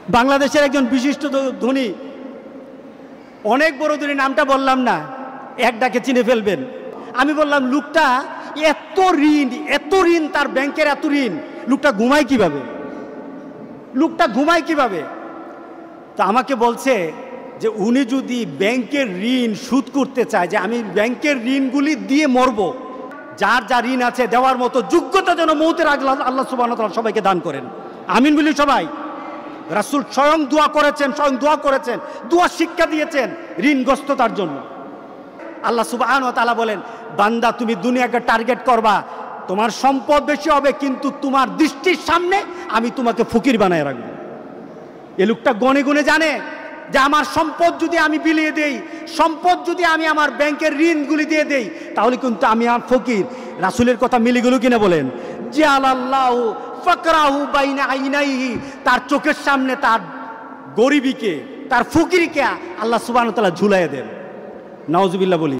বাংলাদেশের একজন বিশিষ্ট ধনী, অনেক বড় ধনী, নামটা বললাম না, এক ডাকে চিনে ফেলবেন। আমি বললাম লোকটা এত ঋণ, তার ব্যাংকের এত ঋণ, লোকটা ঘুমায় কিভাবে? তো আমাকে বলছে যে উনি যদি ব্যাংকের ঋণ শোধ করতে চায়, যে আমি ব্যাংকের ঋণগুলি দিয়ে মরব, যার যা ঋণ আছে দেওয়ার মতো যোগ্যতা যেন মৌতের আগে আল্লাহ সুবহানাহু ওয়া তাআলা সবাইকে দান করেন, আমিন বলি সবাই। রাসূল স্বয়ং দোয়া করেছেন, দোয়া শিক্ষা দিয়েছেন ঋণগ্রস্ততার জন্য। আল্লাহ সুবহানাহু ওয়া তাআলা বলেন, বান্দা তুমি দুনিয়াকে টার্গেট করবা, তোমার সম্পদ বেশি হবে, কিন্তু তোমার দৃষ্টির সামনে আমি তোমাকে ফকির বানায় রাখবো। এ লোকটা গনে গুনে জানে যে আমার সম্পদ যদি আমি বিলিয়ে দেই, সম্পদ যদি আমি আমার ব্যাংকের ঋণগুলি দিয়ে দেই, তাহলে কিন্তু আমি আর ফকির। রাসূলের কথা মিলে গেল কিনা বলেন? জাআলাল্লাহু ফাকরাহু বাইনা আইনাইহি, তার চোখের সামনে তার গরিবীকে, তার ফকিরকে আল্লাহ সুবহানাহু ওয়া তাআলা ঝুলাইয়া দেন। নাউজুবিল্লাহ বলি।